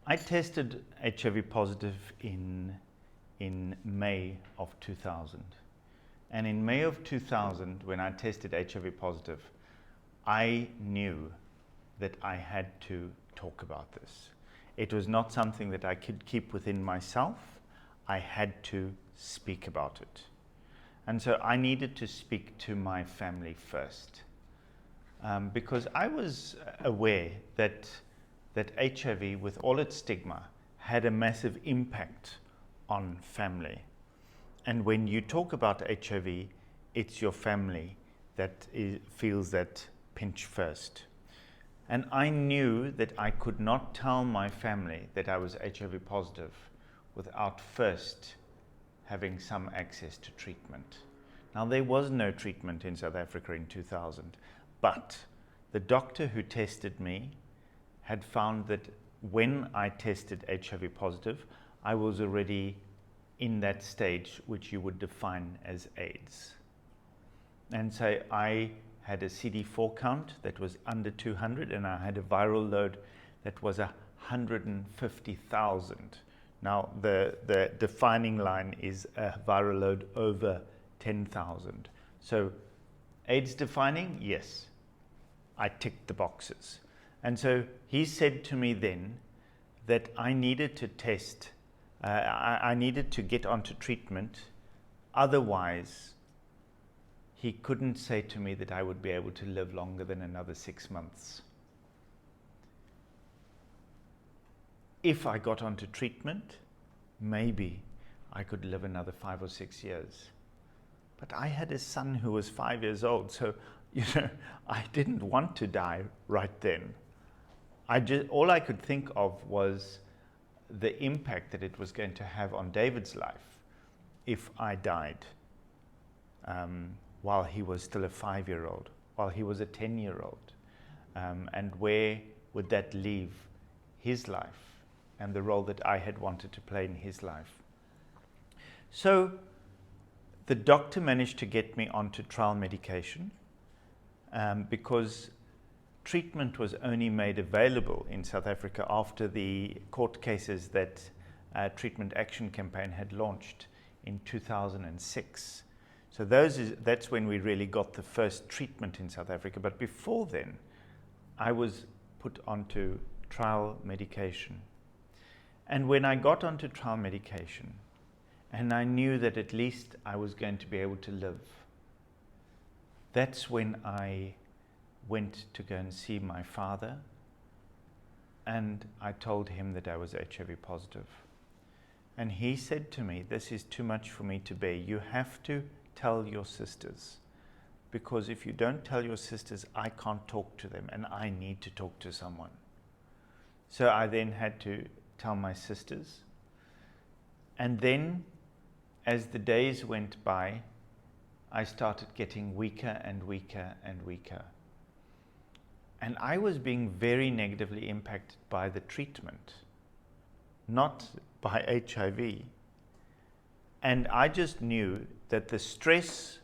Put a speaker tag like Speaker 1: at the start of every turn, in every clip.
Speaker 1: I tested HIV positive in May of 2000. And in May of 2000, when I tested HIV positive, I knew that I had to talk about this. It was not something that I could keep within myself. I had to speak about it. And so I needed to speak to my family first, because I was aware that HIV, with all its stigma, had a massive impact on family. And when you talk about HIV, it's your family that feels that pinch first. And I knew that I could not tell my family that I was HIV positive without first having some access to treatment. Now, there was no treatment in South Africa in 2000, but the doctor who tested me had found that when I tested HIV positive, I was already in that stage which you would define as AIDS. And so I had a CD4 count that was under 200, and I had a viral load that was 150,000. Now, the defining line is a viral load over 10,000. So AIDS defining, yes, I ticked the boxes. And so he said to me then that I needed to test, I needed to get onto treatment, otherwise he couldn't say to me that I would be able to live longer than another 6 months. If I got onto treatment, maybe I could live another 5 or 6 years. But I had a son who was 5 years old, so I didn't want to die right then. All I could think of was the impact that it was going to have on David's life if I died while he was still a 5-year-old, while he was a 10-year-old. And where would that leave his life and the role that I had wanted to play in his life? So the doctor managed to get me onto trial medication because treatment was only made available in South Africa after the court cases that Treatment Action Campaign had launched in 2006. So that's when we really got the first treatment in South Africa. But before then, I was put onto trial medication. And when I got onto trial medication, and I knew that at least I was going to be able to live, that's when I went to go and see my father, and I told him that I was HIV positive. And he said to me, "This is too much for me to bear. You have to tell your sisters, because if you don't tell your sisters, I can't talk to them, and I need to talk to someone." So I then had to tell my sisters. And then, as the days went by, I started getting weaker and weaker and weaker. And I was being very negatively impacted by the treatment, not by HIV. And I just knew that the stress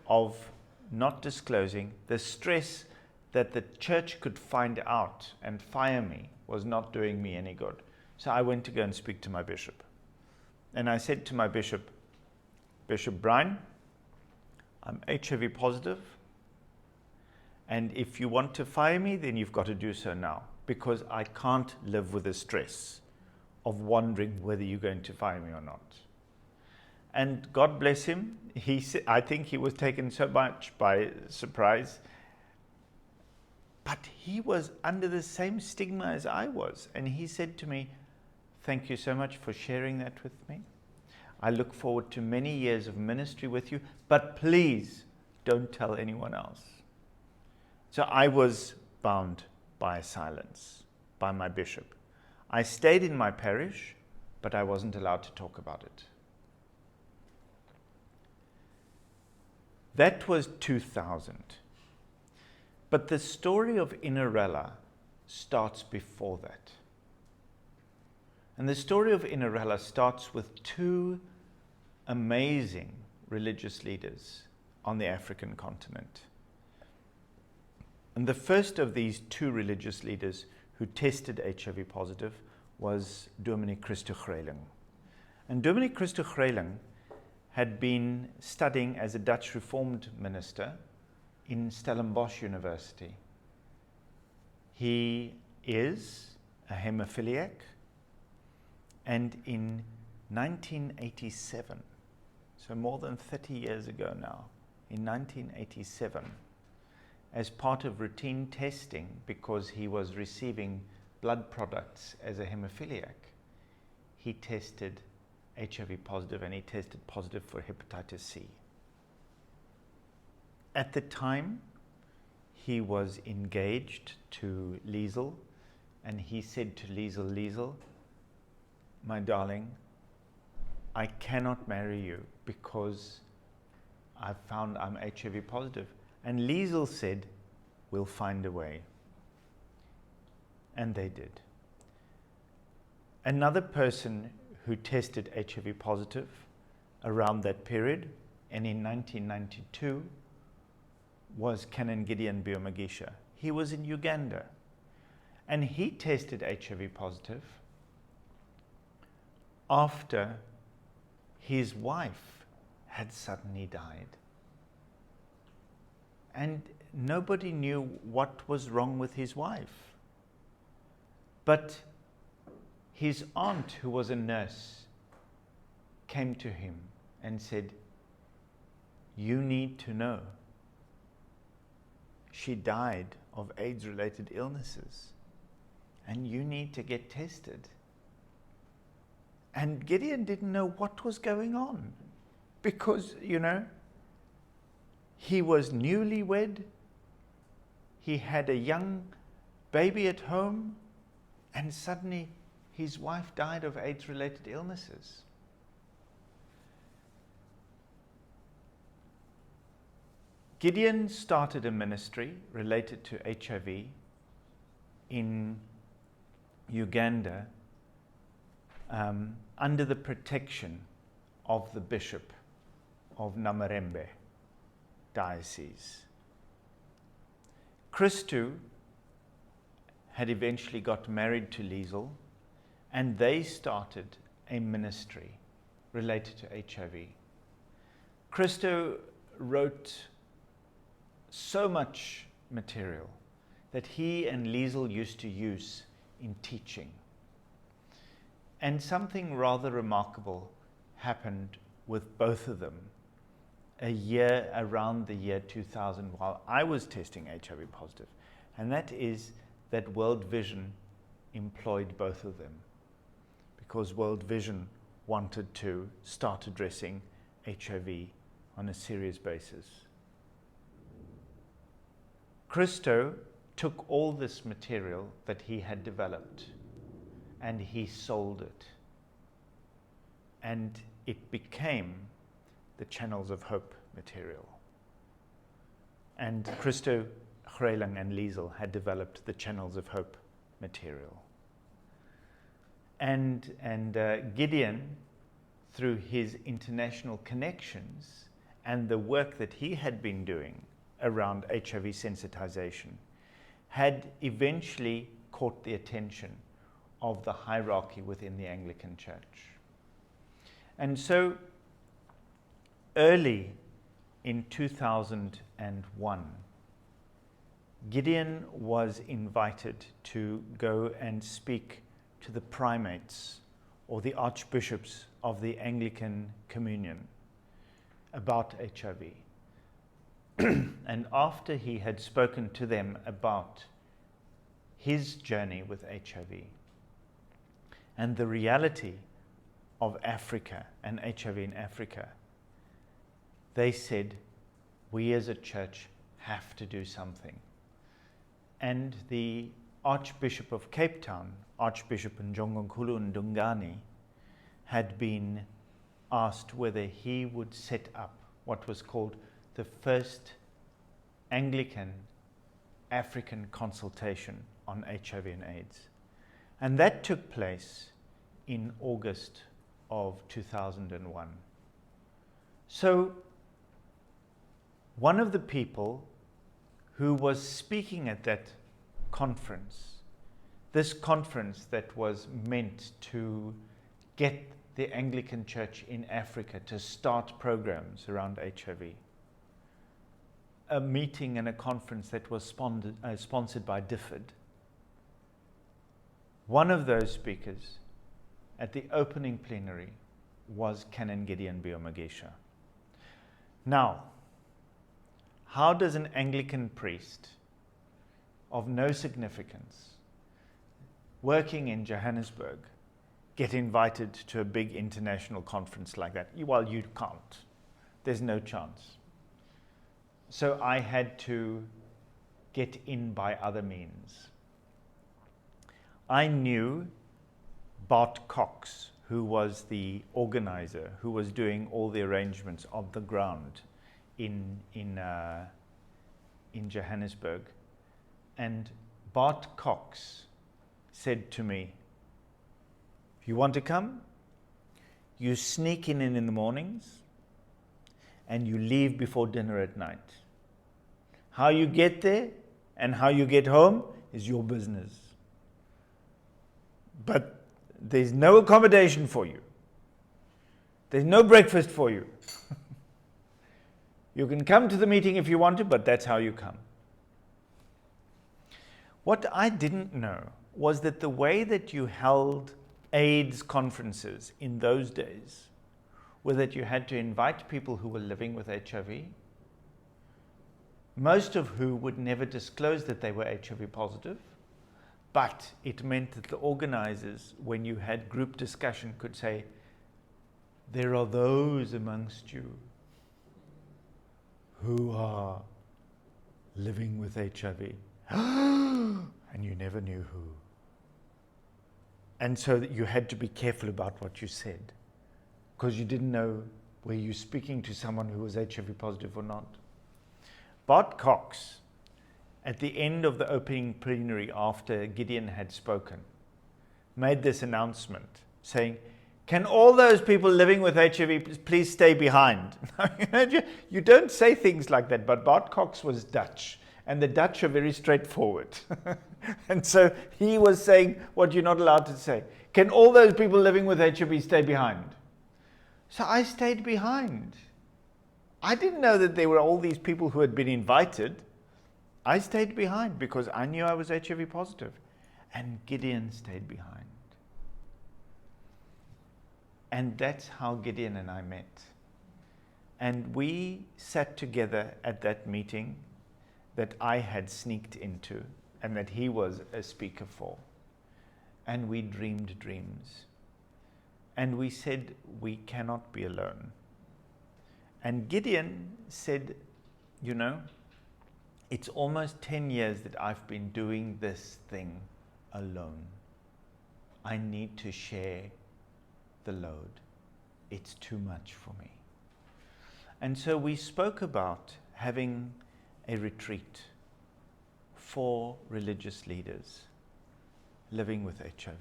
Speaker 1: of not disclosing, the stress that the church could find out and fire me, was not doing me any good. So I went to go and speak to my bishop. And I said to my bishop, "Bishop Brian, I'm HIV positive. And if you want to fire me, then you've got to do so now, because I can't live with the stress of wondering whether you're going to fire me or not." And God bless him. I think he was taken so much by surprise, but he was under the same stigma as I was. And he said to me, "Thank you so much for sharing that with me. I look forward to many years of ministry with you, but please don't tell anyone else." So I was bound by silence, by my bishop. I stayed in my parish, but I wasn't allowed to talk about it. That was 2000. But the story of Inerela starts before that. And the story of Inerela starts with two amazing religious leaders on the African continent. And the first of these two religious leaders who tested HIV positive was Dominee Christo Greling. And Dominee Christo Greling had been studying as a Dutch Reformed minister in Stellenbosch University. He is a hemophiliac, and in 1987, so more than 30 years ago now, in 1987, as part of routine testing, because he was receiving blood products as a hemophiliac, he tested HIV positive, and he tested positive for hepatitis C. At the time, he was engaged to Liesel, and he said to Liesel, my darling, I cannot marry you because I've found I'm HIV positive. And Liesel said, we'll find a way. And they did. Another person who tested HIV positive around that period, and in 1992, was Canon Gideon Biamagisha. He was in Uganda, and he tested HIV positive after his wife had suddenly died. And nobody knew what was wrong with his wife. But his aunt, who was a nurse, came to him and said, you need to know. She died of AIDS-related illnesses, and you need to get tested. And Gideon didn't know what was going on because, he was newlywed, he had a young baby at home, and suddenly his wife died of AIDS-related illnesses. Gideon started a ministry related to HIV in Uganda under the protection of the Bishop of Namarembe Diocese. Christo had eventually got married to Liesel, and they started a ministry related to HIV. Christo wrote so much material that he and Liesel used to use in teaching. And something rather remarkable happened with both of them around the year 2000 while I was testing HIV positive. And that is that World Vision employed both of them, because World Vision wanted to start addressing HIV on a serious basis. Christo took all this material that he had developed and he sold it. And it became the Channels of Hope material. And Christo Greling and Liesel had developed the Channels of Hope material. And Gideon, through his international connections and the work that he had been doing around HIV sensitization, had eventually caught the attention of the hierarchy within the Anglican Church. And so early in 2001, Gideon was invited to go and speak to the primates or the archbishops of the Anglican Communion about HIV. And after he had spoken to them about his journey with HIV and the reality of Africa and HIV in Africa, they said, we as a church have to do something. And the Archbishop of Cape Town, Archbishop Njongonkulu Ndungane, had been asked whether he would set up what was called the first Anglican African consultation on HIV and AIDS. And that took place in August of 2001. So one of the people who was speaking at that conference this conference that was meant to get the Anglican Church in Africa to start programs around HIV. A meeting and a conference that was sponsored by DFID. One of those speakers at the opening plenary was Canon Gideon Biomageshwa. Now, how does an Anglican priest of no significance working in Johannesburg get invited to a big international conference like that? Well, you can't. There's no chance. So I had to get in by other means. I knew Bart Cox, who was the organizer, who was doing all the arrangements of the ground in Johannesburg. And Bart Cox said to me, if you want to come, you sneak in the mornings and you leave before dinner at night. How you get there and how you get home is your business. But there's no accommodation for you. There's no breakfast for you. You can come to the meeting if you want to, but that's how you come. What I didn't know was that the way that you held AIDS conferences in those days were that you had to invite people who were living with HIV, most of who would never disclose that they were HIV positive, but it meant that the organizers, when you had group discussion, could say, there are those amongst you who are living with HIV. And you never knew who. And so that you had to be careful about what you said, because you didn't know were you speaking to someone who was HIV positive or not. Bart Cox, at the end of the opening plenary after Gideon had spoken, made this announcement saying, can all those people living with HIV please stay behind? You don't say things like that, but Bart Cox was Dutch, and the Dutch are very straightforward. And so he was saying what you're not allowed to say. Can all those people living with HIV stay behind? So I stayed behind. I didn't know that there were all these people who had been invited. I stayed behind because I knew I was HIV positive. And Gideon stayed behind. And that's how Gideon and I met. And we sat together at that meeting that I had sneaked into and that he was a speaker for. And we dreamed dreams. And we said, we cannot be alone. And Gideon said, you know, it's almost 10 years that I've been doing this thing alone. I need to share the load. It's too much for me. And so we spoke about having a retreat for religious leaders living with HIV.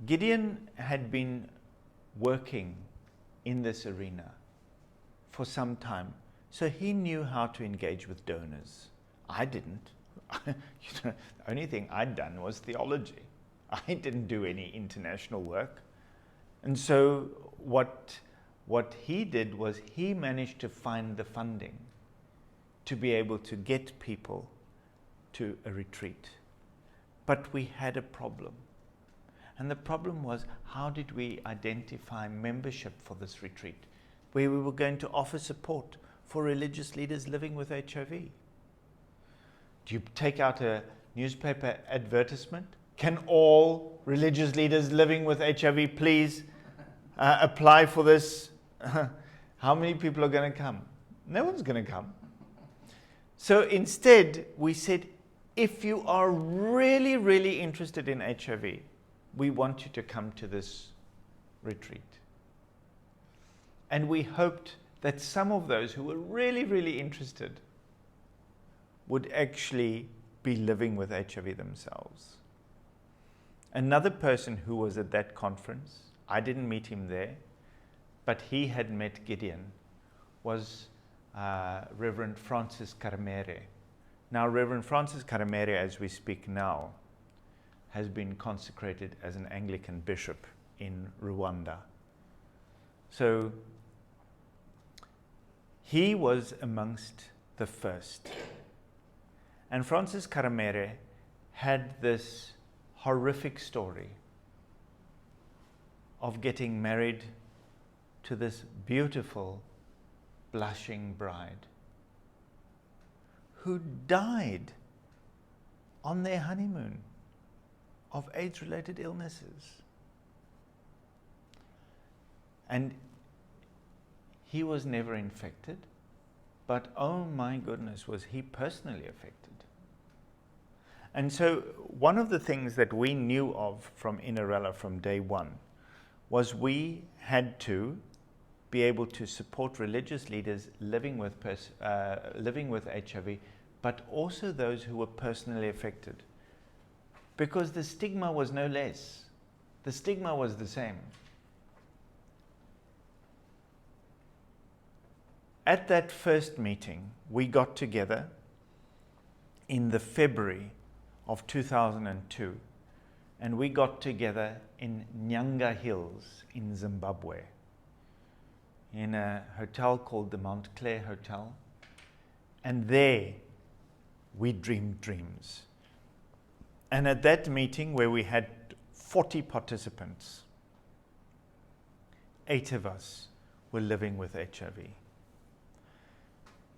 Speaker 1: Gideon had been working in this arena for some time, so he knew how to engage with donors. I didn't. The only thing I'd done was theology. I didn't do any international work. And so what he did was he managed to find the funding to be able to get people to a retreat. But we had a problem. And the problem was, how did we identify membership for this retreat, where we were going to offer support for religious leaders living with HIV? Do you take out a newspaper advertisement? Can all religious leaders living with HIV please apply for this? How many people are going to come? No one's going to come. So instead, we said, if you are really, really interested in HIV, we want you to come to this retreat. And we hoped that some of those who were really, really interested would actually be living with HIV themselves. Another person who was at that conference, I didn't meet him there, but he had met Gideon, was Reverend Francis Karmere, Now, Reverend Francis Karamere, as we speak now, has been consecrated as an Anglican bishop in Rwanda. So he was amongst the first. And Francis Karamere had this horrific story of getting married to this beautiful, blushing bride who died on their honeymoon of AIDS-related illnesses. And he was never infected, but oh my goodness, was he personally affected. And so one of the things that we knew of from Inerela from day one was we had to be able to support religious leaders living with HIV, but also those who were personally affected. Because the stigma was no less. The stigma was the same. At that first meeting, we got together in the February of 2002, and we got together in Nyanga Hills in Zimbabwe, in a hotel called the Mount Clare Hotel. And there, we dreamed dreams. And at that meeting, where we had 40 participants, 8 of us were living with HIV.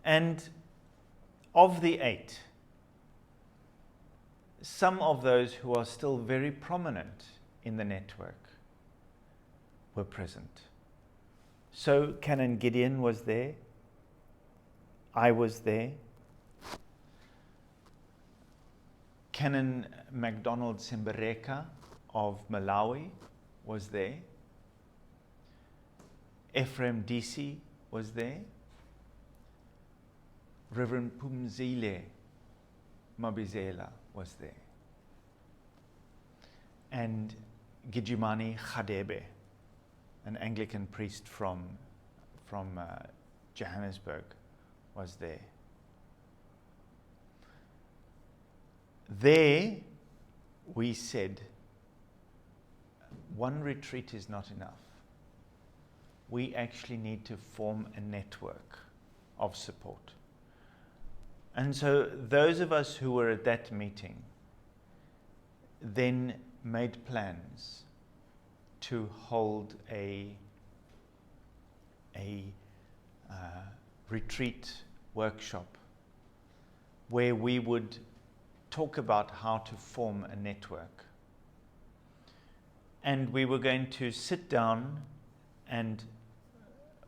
Speaker 1: And of the 8, some of those who are still very prominent in the network were present. So Canon Gideon was there. I was there. Canon MacDonald Sembereka of Malawi was there. Ephraim Disi was there. Reverend Phumzile Mabizela was there. And Gijimani Khadebe, an Anglican priest from Johannesburg, was there. There, we said, one retreat is not enough. We actually need to form a network of support. And so those of us who were at that meeting then made plans to hold a retreat workshop where we would talk about how to form a network. And we were going to sit down and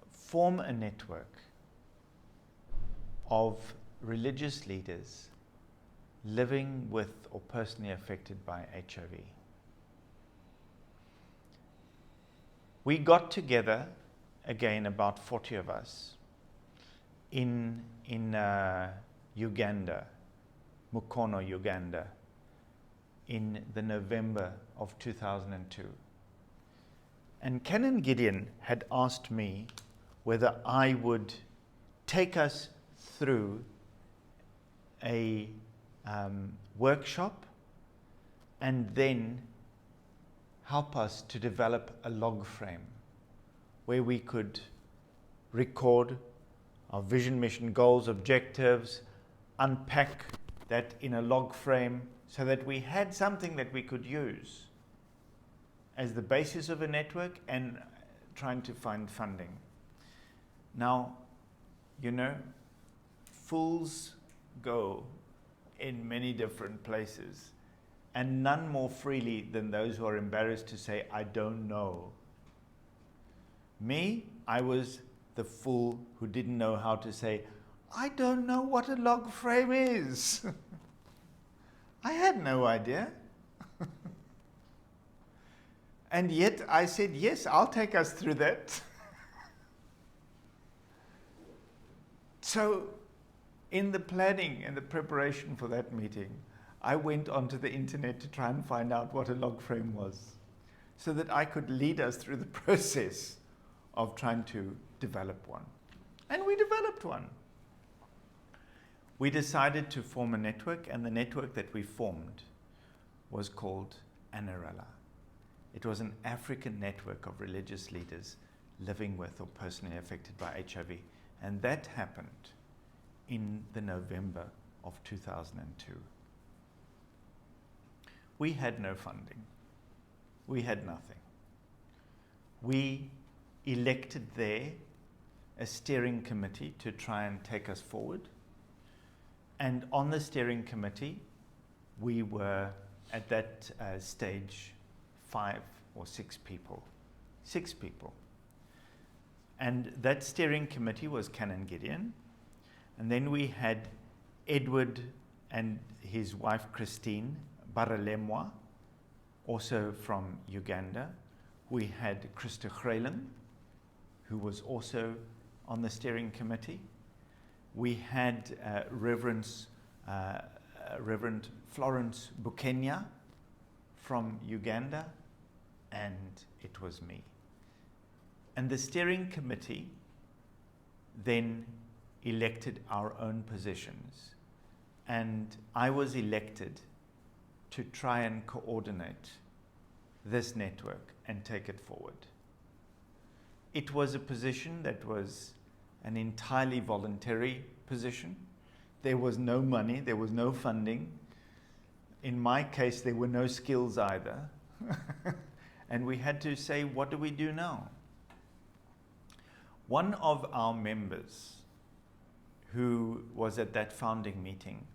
Speaker 1: form a network of religious leaders living with or personally affected by HIV. We got together, again, about 40 of us, in Uganda, Mukono, Uganda, in the November of 2002. And Canon Gideon had asked me whether I would take us through a workshop and then help us to develop a log frame where we could record our vision, mission, goals, objectives, unpack that in a log frame so that we had something that we could use as the basis of a network and trying to find funding. Now, you know, fools go in many different places, and none more freely than those who are embarrassed to say, I don't know. Me, I was the fool who didn't know how to say, I don't know what a log frame is. I had no idea. And yet I said, yes, I'll take us through that. So in the planning and the preparation for that meeting, I went onto the internet to try and find out what a log frame was so that I could lead us through the process of trying to develop one. And we developed one. we decided to form a network, and the network that we formed was called Inerela. It was an African network of religious leaders living with or personally affected by HIV. And that happened in the November of 2002. We had no funding. We had nothing. We elected there a steering committee to try and take us forward. And on the steering committee, we were at that stage 5 or 6 people. 6 people. And that steering committee was Canon Gideon. And then we had Edward and his wife Christine Baralemwa, also from Uganda. We had Christa Grelen, who was also on the steering committee. We had Reverend Florence Bukenya from Uganda, and it was me. And the steering committee then elected our own positions, and I was elected to try and coordinate this network and take it forward. It was a position that was an entirely voluntary position. There was no money, there was no funding. In my case, there were no skills either. And we had to say, what do we do now? One of our members who was at that founding meeting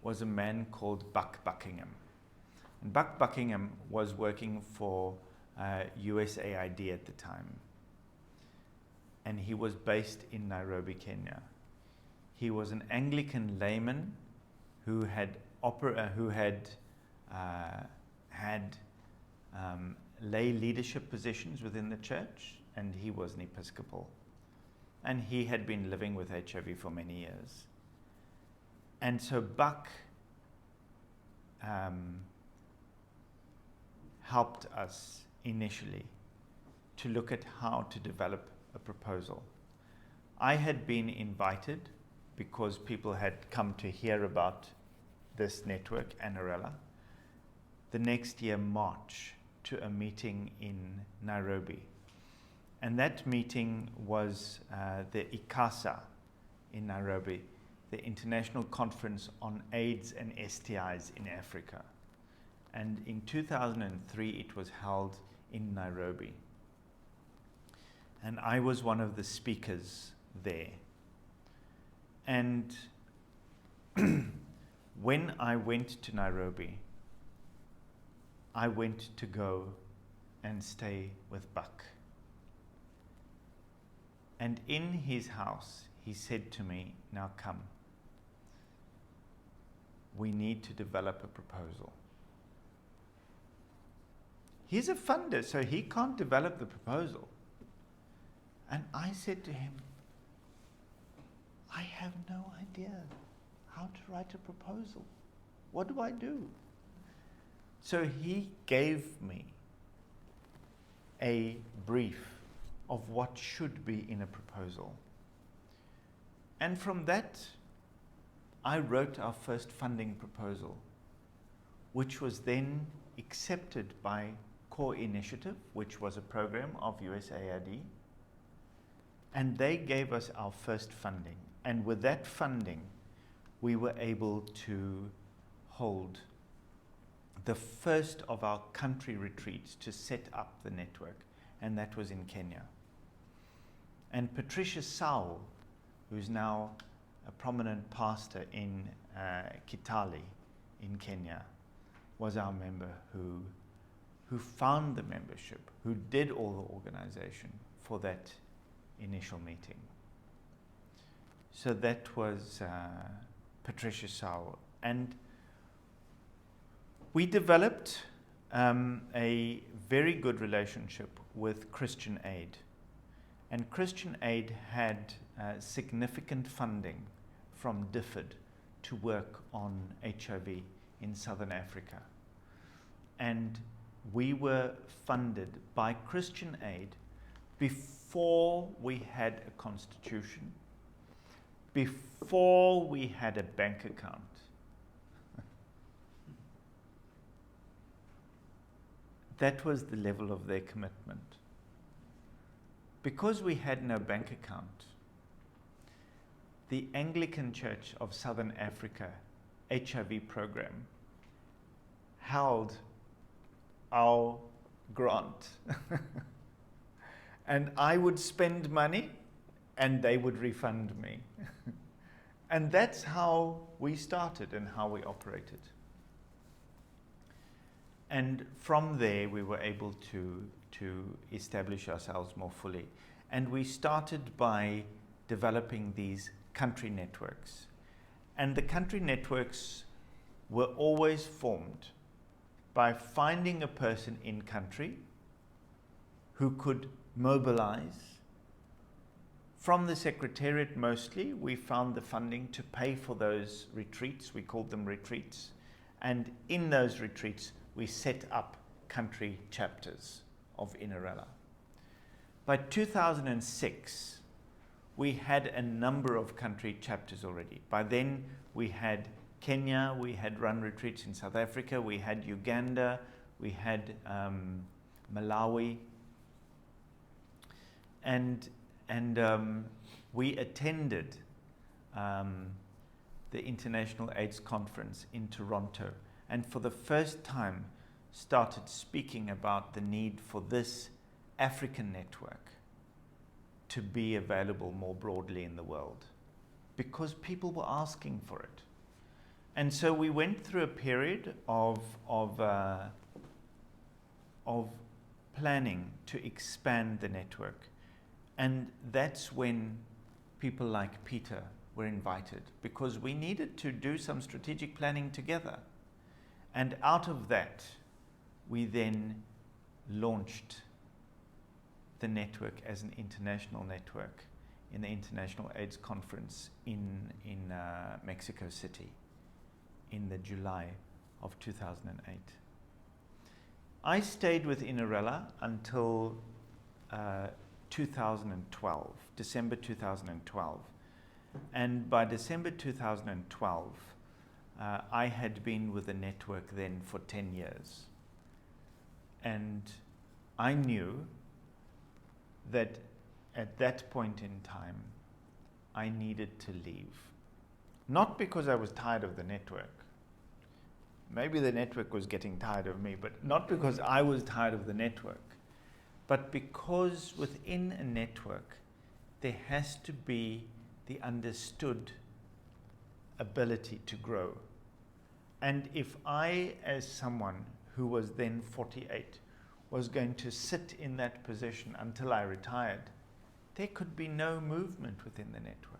Speaker 1: was a man called Buck Buckingham. And Buck Buckingham was working for USAID at the time. And he was based in Nairobi, Kenya. He was an Anglican layman who had had lay leadership positions within the church, and he was an Episcopal. And he had been living with HIV for many years. And so Buck helped us initially to look at how to develop a proposal. I had been invited because people had come to hear about this network, Inerela, the next year, March, to a meeting in Nairobi. And that meeting was the ICASA in Nairobi, the International Conference on AIDS and STIs in Africa. And in 2003, it was held in Nairobi. And I was one of the speakers there. And when I went to Nairobi, I went to go and stay with Buck. And in his house, he said to me, now come. We need to develop a proposal. He's a funder, so he can't develop the proposal. And I said to him, I have no idea how to write a proposal. What do I do? So he gave me a brief of what should be in a proposal. And from that, I wrote our first funding proposal, which was then accepted by Core Initiative, which was a program of USAID. And they gave us our first funding. And with that funding, we were able to hold the first of our country retreats to set up the network, and that was in Kenya. And Patricia Sowell, who's now a prominent pastor in Kitale in Kenya, was our member who found the membership, who did all the organization for that initial meeting. So that was Patricia Sowell. And we developed a very good relationship with Christian Aid. And Christian Aid had significant funding from DFID to work on HIV in Southern Africa. And we were funded by Christian Aid before we had a constitution, before we had a bank account. That was the level of their commitment. Because we had no bank account, the Anglican Church of Southern Africa HIV program held our grant. And I would spend money and they would refund me. And that's how we started and how we operated. And from there, we were able to establish ourselves more fully. And we started by developing these country networks. And the country networks were always formed by finding a person in country who could mobilize. From the Secretariat mostly, we found the funding to pay for those retreats. We called them retreats. And in those retreats, we set up country chapters of Inerela. By 2006, we had a number of country chapters already. By then, we had Kenya, we had run retreats in South Africa, we had Uganda, we had Malawi, and we attended the International AIDS Conference in Toronto, and for the first time started speaking about the need for this African network to be available more broadly in the world, because people were asking for it. And so we went through a period of planning to expand the network. And that's when people like Peter were invited, because we needed to do some strategic planning together. And out of that, we then launched the network as an international network in the International AIDS Conference in Mexico City in the July of 2008. I stayed with Inerela until 2012, December 2012. And by December 2012, I had been with the network then for 10 years. And I knew that at that point in time, I needed to leave. Not because I was tired of the network. Maybe the network was getting tired of me, but not because I was tired of the network. But because within a network, there has to be the understood ability to grow. And if I, as someone who was then 48, was going to sit in that position until I retired, there could be no movement within the network.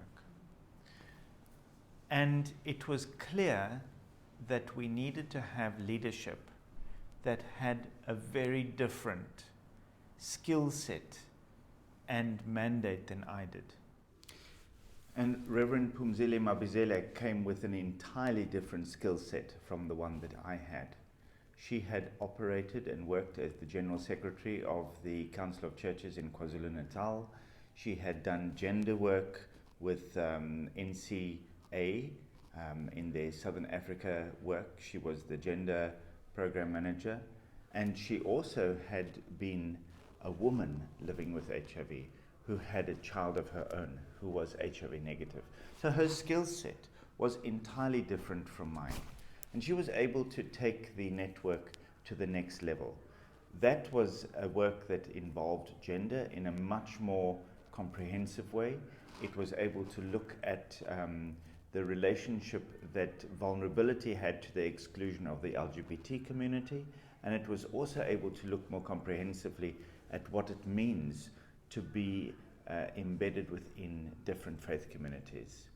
Speaker 1: And it was clear that we needed to have leadership that had a very different skill set and mandate than I did. And Reverend Phumzile Mabizela came with an entirely different skill set from the one that I had. She had operated and worked as the General Secretary of the Council of Churches in KwaZulu-Natal. She had done gender work with NCA in their Southern Africa work. She was the gender program manager. And she also had been a woman living with HIV who had a child of her own who was HIV negative. So her skill set was entirely different from mine. And she was able to take the network to the next level. That was a work that involved gender in a much more comprehensive way. It was able to look at the relationship that vulnerability had to the exclusion of the LGBT community, and it was also able to look more comprehensively at what it means to be embedded within different faith communities.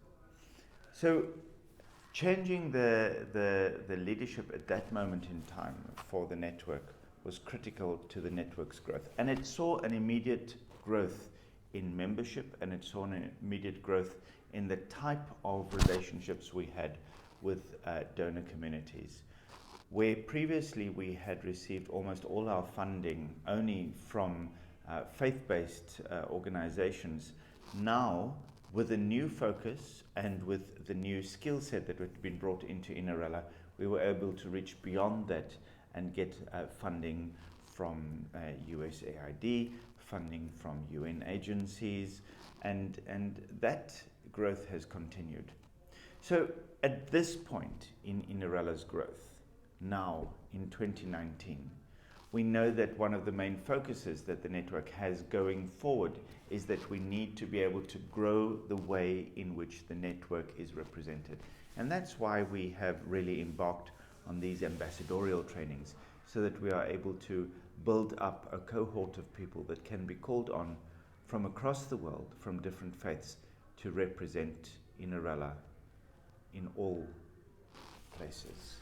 Speaker 1: So changing the leadership at that moment in time for the network was critical to the network's growth. And it saw an immediate growth in membership, and it saw an immediate growth in the type of relationships we had with donor communities. Where previously we had received almost all our funding only from faith-based organizations, now with a new focus and with the new skill set that had been brought into Inerela, we were able to reach beyond that and get funding from USAID, funding from UN agencies, and that growth has continued. So at this point in Inerela's growth, now in 2019, we know that one of the main focuses that the network has going forward is that we need to be able to grow the way in which the network is represented. And that's why we have really embarked on these ambassadorial trainings, so that we are able to build up a cohort of people that can be called on from across the world, from different faiths, to represent Inerela in all places.